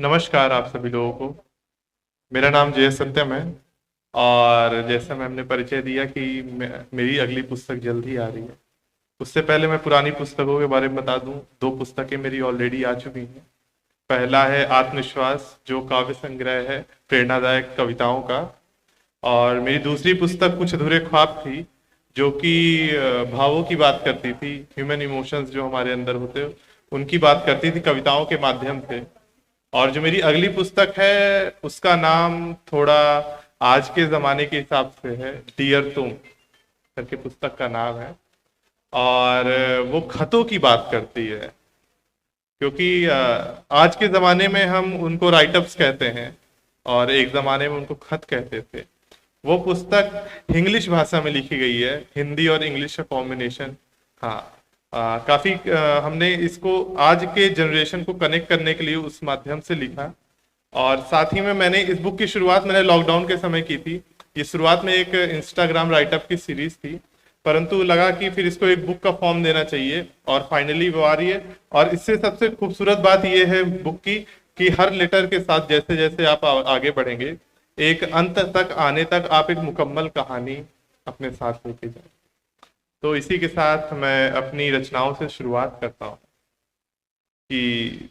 नमस्कार आप सभी लोगों को। मेरा नाम जय सत्यम है। और जैसे मैम ने परिचय दिया कि मेरी अगली पुस्तक जल्द ही आ रही है। उससे पहले मैं पुरानी पुस्तकों के बारे में बता दूं। दो पुस्तकें मेरी ऑलरेडी आ चुकी हैं। पहला है आत्मविश्वास, जो काव्य संग्रह है प्रेरणादायक कविताओं का। और मेरी दूसरी पुस्तक कुछ अधूरे ख्वाब थी, जो कि भावों की बात करती थी, ह्यूमन इमोशंस जो हमारे अंदर होते हैं उनकी बात करती थी कविताओं के माध्यम से। और जो मेरी अगली पुस्तक है उसका नाम थोड़ा आज के जमाने के हिसाब से है, डियर तुम करके पुस्तक का नाम है। और वो खतों की बात करती है, क्योंकि आज के ज़माने में हम उनको राइटअप्स कहते हैं और एक ज़माने में उनको खत कहते थे। वो पुस्तक इंग्लिश भाषा में लिखी गई है, हिंदी और इंग्लिश का कॉम्बिनेशन। हाँ, काफ़ी हमने इसको आज के जनरेशन को कनेक्ट करने के लिए उस माध्यम से लिखा। और साथ ही में मैंने इस बुक की शुरुआत मैंने लॉकडाउन के समय की थी। ये शुरुआत में एक इंस्टाग्राम राइटअप की सीरीज थी, परंतु लगा कि फिर इसको एक बुक का फॉर्म देना चाहिए और फाइनली वो आ रही है। और इससे सबसे खूबसूरत बात ये है बुक की कि हर लेटर के साथ जैसे जैसे आप आगे बढ़ेंगे, एक अंत तक आने तक आप एक मुकम्मल कहानी अपने साथ लेके जाए। तो इसी के साथ मैं अपनी रचनाओं से शुरुआत करता हूँ कि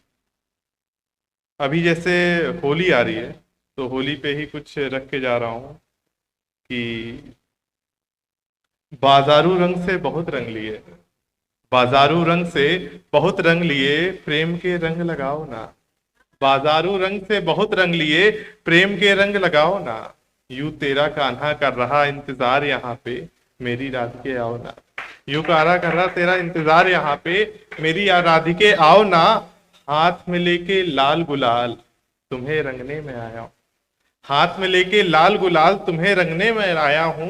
अभी जैसे होली आ रही है, तो होली पे ही कुछ रख के जा रहा हूँ कि बाजारू रंग से बहुत रंग लिए, बाजारू रंग से बहुत रंग लिए, प्रेम के रंग लगाओ ना। बाजारू रंग से बहुत रंग लिए, प्रेम के रंग लगाओ ना। यूं तेरा कान्हा कर रहा इंतजार यहाँ पे, मेरी राधिके आओ ना। यूं कारा कर रहा तेरा इंतजार यहाँ पे, मेरी राधिके आओ ना। हाथ में लेके लाल गुलाल, तुम्हें रंगने में आया हूँ। हाथ में लेके लाल गुलाल, तुम्हें रंगने में आया हूँ।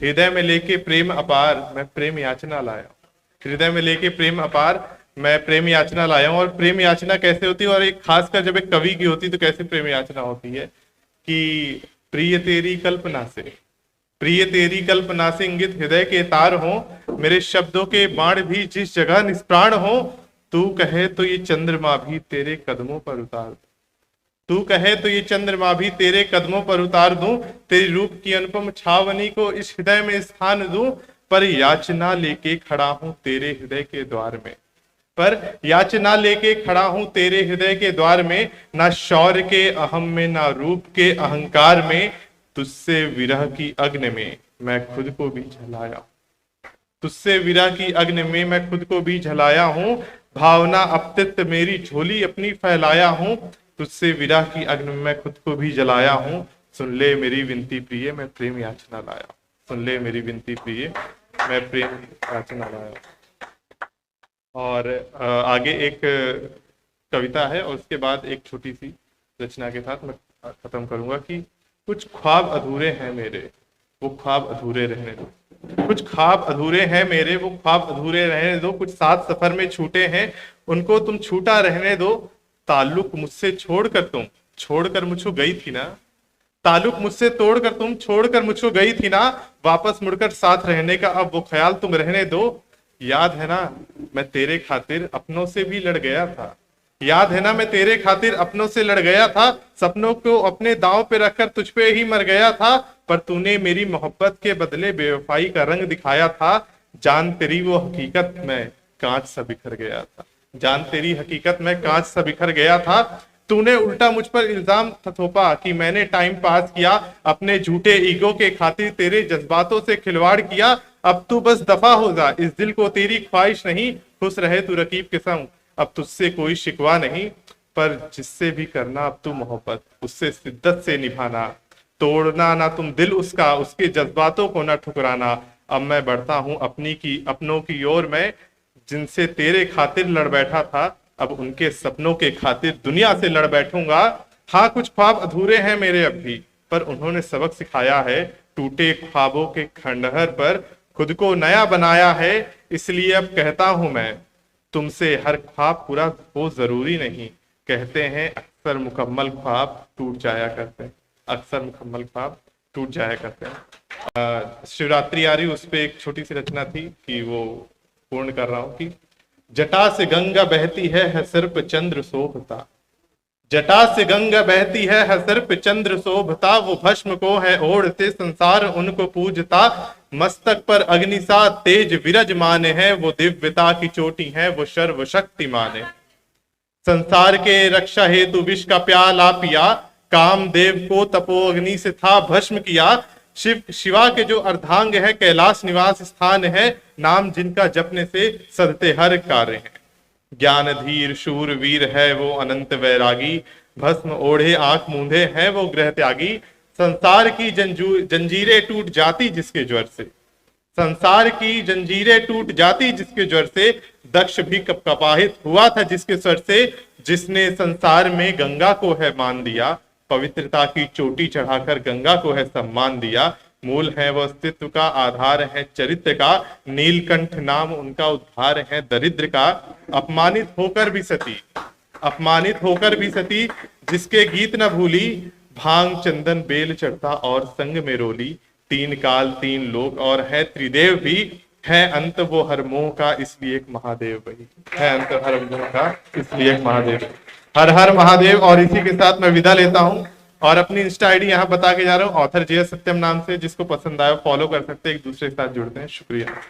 हृदय में लेके प्रेम अपार, मैं प्रेम याचना लाया हूँ। हृदय में लेके प्रेम अपार, मैं प्रेम याचना लाया हूँ। और प्रेम याचना कैसे होती है, और एक खासकर जब एक कवि की होती है तो कैसे प्रेम याचना होती है कि प्रिय तेरी कल्पना से, प्रिय तेरी कल्पना से इंगित हृदय के तार हो, मेरे शब्दों के बाण भी जिस जगह निष्प्राण हो। तू कहे तो ये चंद्रमा भी तेरे कदमों पर उतार दूं, तू कहे तो ये चंद्रमा भी तेरे कदमों पर उतार दूं। तेरी रूप की अनुपम छावनी को इस हृदय में स्थान दूं। पर याचना लेके खड़ा हूं तेरे हृदय के द्वार में, पर याचना लेके खड़ा हूं तेरे हृदय के द्वार में। ना शौर्य के अहम में, ना रूप के अहंकार में, तुझसे विरह की अग्नि में मैं खुद को भी जलाया। तुझसे विरह की अग्नि में मैं खुद को भी जलाया हूँ। भावना अपतित मेरी झोली अपनी फैलाया हूँ। तुझसे विरह की अग्नि में मैं खुद को भी जलाया हूँ। सुन ले मेरी विनती प्रिय, मैं प्रेम याचना लाया। सुन ले मेरी विनती प्रिय, मैं प्रेम याचना लाया। और आगे एक कविता है और उसके बाद एक छोटी सी रचना के साथ मैं खत्म करूंगा कि कुछ ख्वाब अधूरे हैं मेरे, वो ख्वाब अधूरे रहने दो। कुछ ख्वाब अधूरे हैं मेरे, वो ख्वाब अधूरे रहने दो। कुछ साथ सफर में छूटे हैं, उनको तुम छूटा रहने दो। ताल्लुक मुझसे छोड़कर मुझको गई थी ना। ताल्लुक मुझसे तोड़कर तुम छोड़कर मुझको गई थी ना। वापस मुड़कर साथ रहने का अब वो ख्याल तुम रहने दो। याद है ना मैं तेरे खातिर अपनों से भी लड़ गया था। याद है ना मैं तेरे खातिर अपनों से लड़ गया था। सपनों को अपने दांव पे रखकर तुझ पे ही मर गया था। पर तूने मेरी मोहब्बत के बदले बेवफाई का रंग दिखाया था। जान तेरी वो हकीकत में कांच सा बिखर गया था। जान तेरी हकीकत में कांच सा बिखर गया था। तूने उल्टा मुझ पर इल्जाम थोपा कि मैंने टाइम पास किया, अपने झूठे ईगो के खातिर तेरे जज्बातों से खिलवाड़ किया। अब तू बस दफा हो जा, इस दिल को तेरी ख्वाहिश नहीं, खुश रहे तू रकीब के संग। अब तुझसे कोई शिकवा नहीं, पर जिससे भी करना अब तू मोहब्बत, उससे शिद्दत से निभाना। तोड़ना ना तुम दिल उसका, उसके जज्बातों को ना ठुकराना। अब मैं बढ़ता हूँ अपनों की ओर मैं, जिनसे तेरे खातिर लड़ बैठा था, अब उनके सपनों के खातिर दुनिया से लड़ बैठूंगा। हाँ, कुछ ख्वाब अधूरे हैं मेरे अब भी, पर उन्होंने सबक सिखाया है। टूटे ख्वाबों के खंडहर पर खुद को नया बनाया है। इसलिए अब कहता हूं मैं तुमसे, हर ख्वाब पूरा हो जरूरी नहीं। कहते हैं अक्सर मुकम्मल ख्वाब टूट जाया करते हैं, अक्सर मुकम्मल ख्वाब टूट जाया करते हैं। शिवरात्रि आ रही, उस पर एक छोटी सी रचना थी कि वो पूर्ण कर रहा हूं कि जटा से गंगा बहती है सिर पे चंद्र शोभता। जटा से गंगा बहती है, हर सिर पे चंद्र शोभता, वो भस्म को है ओढ़ते संसार उनको पूजता, मस्तक पर अग्निसा तेज विरज माने है, वो दिव्यता की चोटी है, वो सर्वशक्तिमान है। संसार के रक्षा हेतु विष का प्याला पिया, कामदेव को तपो अग्नि से था भस्म किया। शिवा के जो अर्धांग है, कैलाश निवास स्थान है, नाम जिनका जपने से सदते हर कार्य है। ज्ञान धीर शूर वीर है वो अनंत वैरागी, भस्म ओढ़े आंख मूंधे है वो ग्रह त्यागी। संसार की जंजीरें टूट जाती जिसके ज्वर से, संसार की जंजीरें टूट जाती जिसके ज्वर से, दक्ष भी कपाहित हुआ था जिसके स्वर से। जिसने संसार में गंगा को है मान दिया, पवित्रता की चोटी चढ़ाकर गंगा को है सम्मान दिया। मूल है वो अस्तित्व का, आधार है चरित्र का, नीलकंठ नाम उनका उद्धार है दरिद्र का। अपमानित होकर भी सती, अपमानित होकर भी सती, जिसके गीत न भूली, भांग चंदन बेल चढ़ता और संग में रोली। तीन काल तीन लोक और है त्रिदेव भी, है अंत वो हर मोह का इसलिए एक महादेव वही, है अंत हर मोह का इसलिए एक महादेव। हर हर महादेव। और इसी के साथ मैं विदा लेता हूं और अपनी इंस्टा आईडी यहाँ बता के जा रहा हूँ, ऑथर जे सत्यम नाम से। जिसको पसंद आया फॉलो कर सकते हैं, एक दूसरे के साथ जुड़ते हैं। शुक्रिया।